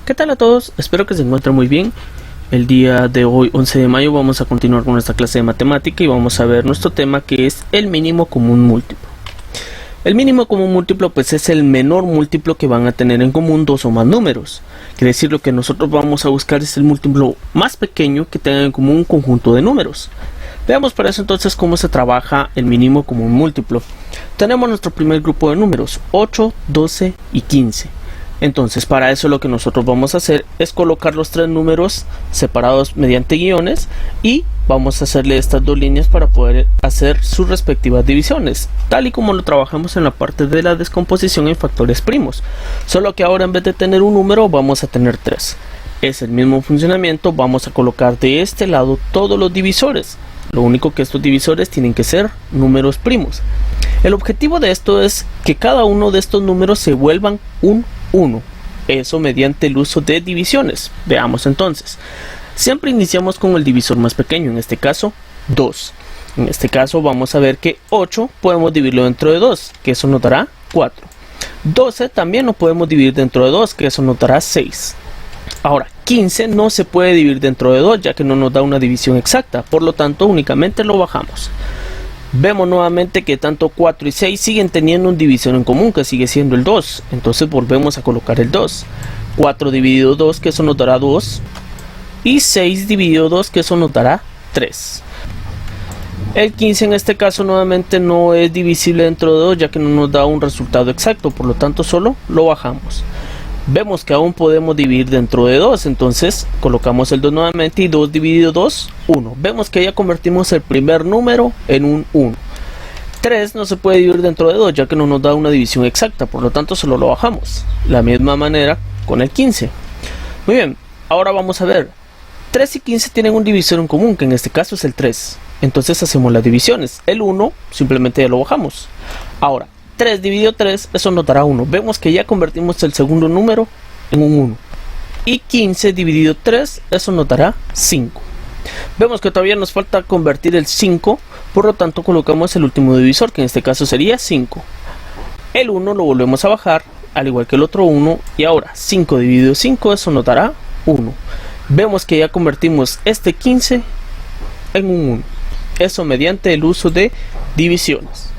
¿Qué tal a todos? Espero que se encuentren muy bien. El día de hoy, 11 de mayo, vamos a continuar con nuestra clase de matemática y vamos a ver nuestro tema, que es el mínimo común múltiplo. El mínimo común múltiplo pues es el menor múltiplo que van a tener en común dos o más números. Quiere decir, lo que nosotros vamos a buscar es el múltiplo más pequeño que tenga en común un conjunto de números. Veamos para eso entonces cómo se trabaja el mínimo común múltiplo. Tenemos nuestro primer grupo de números, 8, 12 y 15. Entonces, para eso lo que nosotros vamos a hacer es colocar los tres números separados mediante guiones y vamos a hacerle estas dos líneas para poder hacer sus respectivas divisiones, tal y como lo trabajamos en la parte de la descomposición en factores primos, solo que ahora en vez de tener un número vamos a tener tres. Es el mismo funcionamiento, vamos a colocar de este lado todos los divisores, lo único que estos divisores tienen que ser números primos. El objetivo de esto es que cada uno de estos números se vuelvan un 1, eso mediante el uso de divisiones. Veamos entonces. Siempre iniciamos con el divisor más pequeño, en este caso 2. En este caso vamos a ver que 8 podemos dividirlo dentro de 2, que eso nos dará 4. 12 también lo podemos dividir dentro de 2, que eso nos dará 6. Ahora, 15 no se puede dividir dentro de 2, ya que no nos da una división exacta, por lo tanto únicamente lo bajamos. Vemos nuevamente que tanto 4 y 6 siguen teniendo un divisor en común, que sigue siendo el 2. Entonces volvemos a colocar el 2. 4 dividido 2, que eso nos dará 2. Y 6 dividido 2, que eso nos dará 3. El 15 en este caso nuevamente no es divisible dentro de 2, ya que no nos da un resultado exacto, por lo tanto solo lo bajamos. Vemos que aún podemos dividir dentro de 2, entonces colocamos el 2 nuevamente y 2 dividido 2, 1. Vemos que ya convertimos el primer número en un 1. 3 no se puede dividir dentro de 2, ya que no nos da una división exacta, por lo tanto solo lo bajamos. La misma manera con el 15. Muy bien, ahora vamos a ver. 3 y 15 tienen un divisor en común, que en este caso es el 3. Entonces hacemos las divisiones. El 1 simplemente ya lo bajamos. Ahora, 3 dividido 3, eso nos dará 1. Vemos que ya convertimos el segundo número en un 1. Y 15 dividido 3, eso nos dará 5. Vemos que todavía nos falta convertir el 5, por lo tanto colocamos el último divisor, que en este caso sería 5. El 1 lo volvemos a bajar, al igual que el otro 1, y ahora 5 dividido 5, eso nos dará 1. Vemos que ya convertimos este 15 en un 1. Eso mediante el uso de divisiones.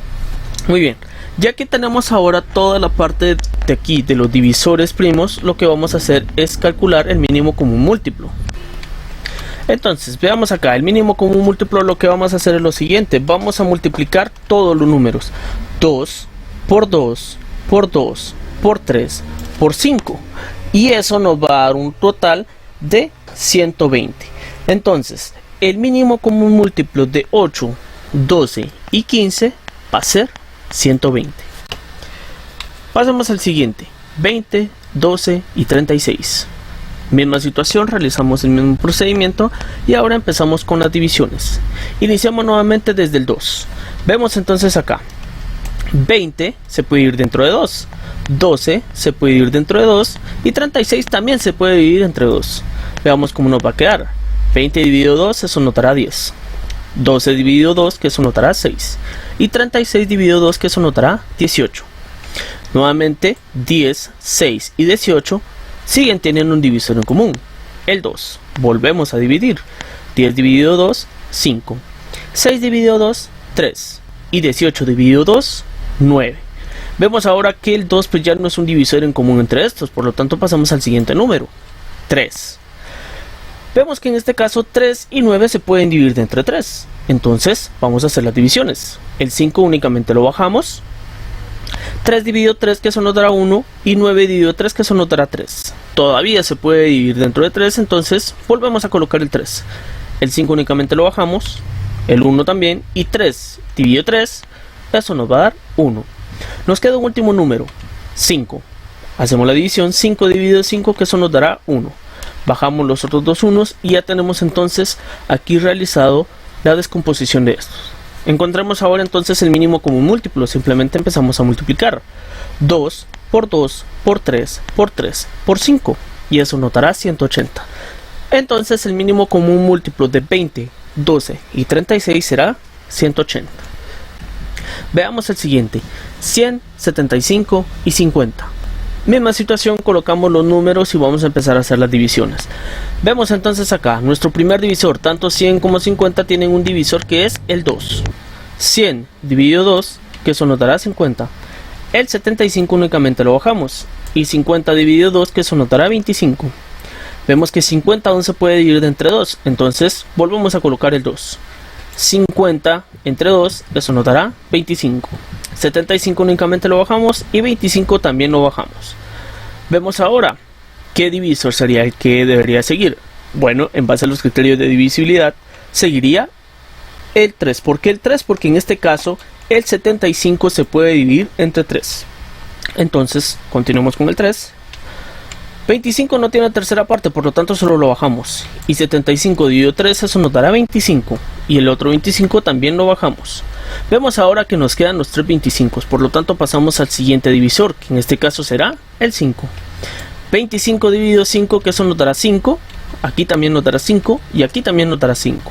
Muy bien. Ya que tenemos ahora toda la parte de aquí de los divisores primos, lo que vamos a hacer es calcular el mínimo común múltiplo. Entonces, veamos acá, el mínimo común múltiplo, lo que vamos a hacer es lo siguiente. Vamos a multiplicar todos los números. 2 por 2 por 2 por 3 por 5. Y eso nos va a dar un total de 120. Entonces, el mínimo común múltiplo de 8, 12 y 15 va a ser 120. Pasemos al siguiente, 20, 12 y 36. Misma situación, realizamos el mismo procedimiento y ahora empezamos con las divisiones. Iniciamos nuevamente desde el 2. Vemos entonces acá, 20 se puede ir dentro de 2, 12 se puede ir dentro de 2 y 36 también se puede dividir entre 2. Veamos cómo nos va a quedar. 20 dividido 2, eso nos dará 10. 12 dividido 2, que eso nos dará 6. Y 36 dividido 2, que eso nos dará 18. Nuevamente, 10, 6 y 18 siguen teniendo un divisor en común, el 2. Volvemos a dividir. 10 dividido 2, 5. 6 dividido 2, 3. Y 18 dividido 2, 9. Vemos ahora que el 2 pues ya no es un divisor en común entre estos, por lo tanto pasamos al siguiente número, 3. Vemos que en este caso 3 y 9 se pueden dividir entre 3. Entonces vamos a hacer las divisiones. El 5 únicamente lo bajamos. 3 dividido 3, que eso nos dará 1. Y 9 dividido 3, que eso nos dará 3. Todavía se puede dividir dentro de 3, entonces volvemos a colocar el 3. El 5 únicamente lo bajamos. El 1 también. Y 3 dividido 3, eso nos va a dar 1. Nos queda un último número, 5. Hacemos la división, 5 dividido 5, que eso nos dará 1. Bajamos los otros dos unos y ya tenemos entonces aquí realizado la descomposición de estos. Encontremos ahora entonces el mínimo común múltiplo. Simplemente empezamos a multiplicar. 2 por 2 por 3 por 3 por 5. Y eso nos dará 180. Entonces el mínimo común múltiplo de 20, 12 y 36 será 180. Veamos el siguiente. 100, 75 y 50. Misma situación, colocamos los números y vamos a empezar a hacer las divisiones. Vemos entonces acá, nuestro primer divisor, tanto 100 como 50 tienen un divisor que es el 2. 100 dividido 2, que eso nos dará 50. El 75 únicamente lo bajamos. Y 50 dividido 2, que eso nos dará 25. Vemos que 50 aún se puede dividir entre 2, entonces volvemos a colocar el 2. 50 entre 2, eso nos dará 25. 75 únicamente lo bajamos y 25 también lo bajamos. Vemos ahora qué divisor sería el que debería seguir. Bueno, en base a los criterios de divisibilidad, seguiría el 3. ¿Por qué el 3? Porque en este caso el 75 se puede dividir entre 3. Entonces, continuamos con el 3. 25 no tiene tercera parte, por lo tanto solo lo bajamos. Y 75 dividido 3, eso nos dará 25. Y el otro 25 también lo bajamos. Vemos ahora que nos quedan los 3 25, por lo tanto pasamos al siguiente divisor, que en este caso será el 5. 25 dividido 5, que eso nos dará 5. Aquí también nos dará 5 y aquí también nos dará 5.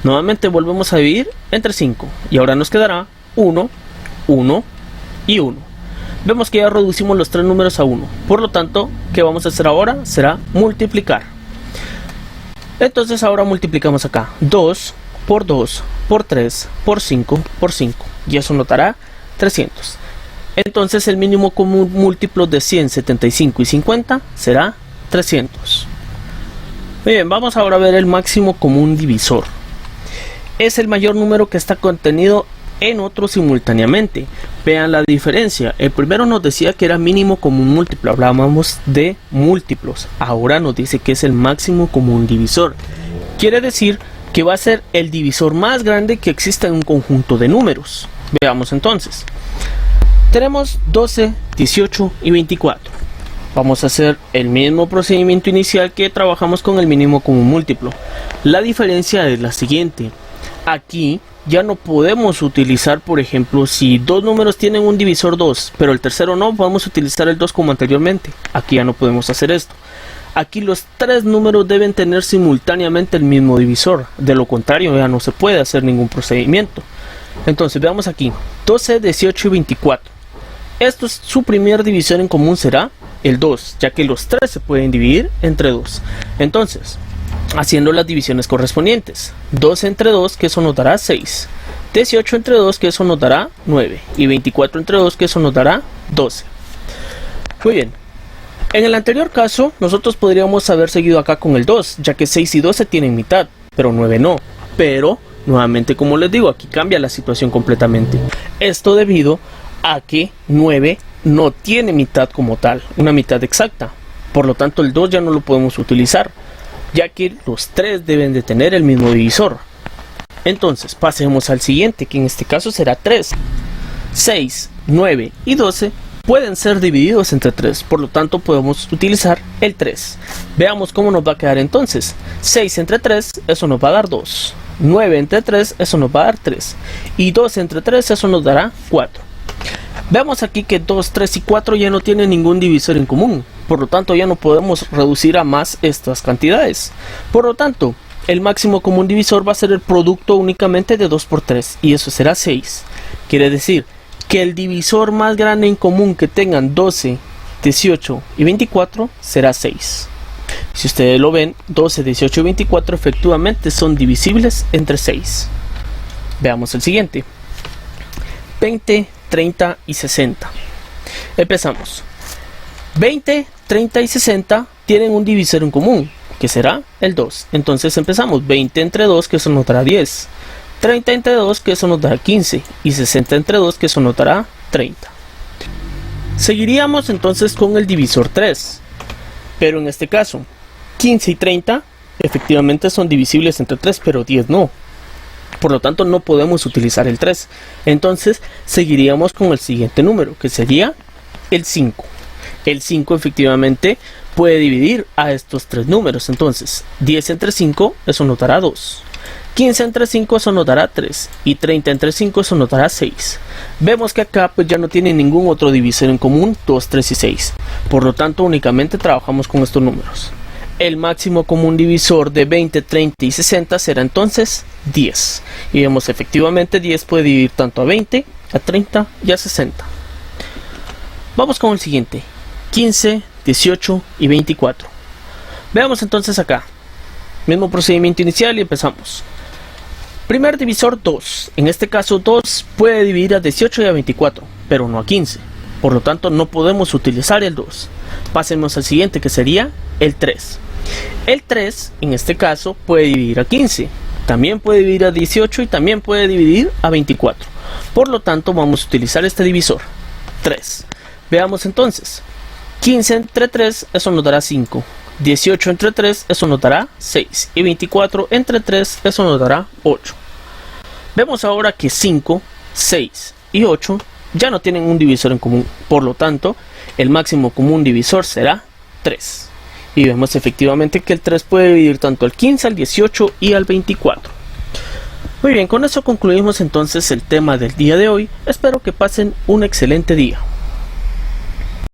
Nuevamente volvemos a dividir entre 5. Y ahora nos quedará 1, 1 y 1. Vemos que ya reducimos los 3 números a 1. Por lo tanto, ¿qué vamos a hacer ahora? Será multiplicar. Entonces ahora multiplicamos acá. 2 por 2 por 3 por 5 por 5. Y eso nos dará 300. Entonces el mínimo común múltiplo de 100, 75 y 50 será 300. Muy bien, vamos ahora a ver el máximo común divisor. Es el mayor número que está contenido en otro simultáneamente. Vean la diferencia. El primero nos decía que era mínimo común múltiplo, hablábamos de múltiplos. Ahora nos dice que es el máximo común divisor. Quiere decir que va a ser el divisor más grande que exista en un conjunto de números. Veamos entonces. Tenemos 12, 18 y 24. Vamos a hacer el mismo procedimiento inicial que trabajamos con el mínimo común múltiplo. La diferencia es la siguiente. Aquí ya no podemos utilizar, por ejemplo, si dos números tienen un divisor 2, pero el tercero no, vamos a utilizar el 2 como anteriormente. Aquí ya no podemos hacer esto. Aquí los 3 números deben tener simultáneamente el mismo divisor. De lo contrario, ya no se puede hacer ningún procedimiento. Entonces, veamos aquí. 12, 18 y 24. Esto es su primer división en común será el 2, ya que los 3 se pueden dividir entre 2. Entonces, haciendo las divisiones correspondientes. 2 entre 2, que eso nos dará 6. 18 entre 2, que eso nos dará 9. Y 24 entre 2, que eso nos dará 12. Muy bien. En el anterior caso, nosotros podríamos haber seguido acá con el 2, ya que 6 y 12 tienen mitad, pero 9 no. Pero, nuevamente como les digo, aquí cambia la situación completamente. Esto debido a que 9 no tiene mitad como tal, una mitad exacta. Por lo tanto, el 2 ya no lo podemos utilizar, ya que los 3 deben de tener el mismo divisor. Entonces, pasemos al siguiente, que en este caso será 3. 6, 9 y 12 pueden ser divididos entre 3, por lo tanto podemos utilizar el 3. Veamos cómo nos va a quedar entonces. 6 entre 3, eso nos va a dar 2. 9 entre 3, eso nos va a dar 3. Y 2 entre 3, eso nos dará 4. Veamos aquí que 2, 3 y 4 ya no tienen ningún divisor en común. Por lo tanto, ya no podemos reducir a más estas cantidades. Por lo tanto, el máximo común divisor va a ser el producto únicamente de 2 por 3. Y eso será 6. Quiere decir que el divisor más grande en común que tengan 12, 18 y 24 será 6. Si ustedes lo ven, 12, 18 y 24 efectivamente son divisibles entre 6. Veamos el siguiente. 20, 30 y 60. Empezamos. 20, 30 y 60 tienen un divisor en común, que será el 2. Entonces empezamos. 20 entre 2, que eso nos dará 10. 30 entre 2, que eso nos dará 15. Y 60 entre 2, que eso nos dará 30. Seguiríamos entonces con el divisor 3. Pero en este caso, 15 y 30 efectivamente son divisibles entre 3, pero 10 no. Por lo tanto, no podemos utilizar el 3. Entonces, seguiríamos con el siguiente número, que sería el 5. El 5 efectivamente puede dividir a estos 3 números. Entonces, 10 entre 5, eso nos dará 2. 15 entre 5, eso nos dará 3. Y 30 entre 5, eso nos dará 6. Vemos que acá pues ya no tiene ningún otro divisor en común, 2, 3 y 6. Por lo tanto, únicamente trabajamos con estos números. El máximo común divisor de 20, 30 y 60 será entonces 10. Y vemos efectivamente 10 puede dividir tanto a 20, a 30 y a 60. Vamos con el siguiente. 15, 18 y 24. Veamos entonces acá. Mismo procedimiento inicial y empezamos. Primer divisor 2. En este caso 2 puede dividir a 18 y a 24, pero no a 15. Por lo tanto no podemos utilizar el 2. Pasemos al siguiente, que sería el 3. El 3 en este caso puede dividir a 15. También puede dividir a 18 y también puede dividir a 24. Por lo tanto vamos a utilizar este divisor 3. Veamos entonces. 15 entre 3, eso nos dará 5. 18 entre 3, eso nos dará 6. Y 24 entre 3, eso nos dará 8. Vemos ahora que 5, 6 y 8 ya no tienen un divisor en común. Por lo tanto, el máximo común divisor será 3. Y vemos efectivamente que el 3 puede dividir tanto al 15, al 18 y al 24. Muy bien, con eso concluimos entonces el tema del día de hoy. Espero que pasen un excelente día.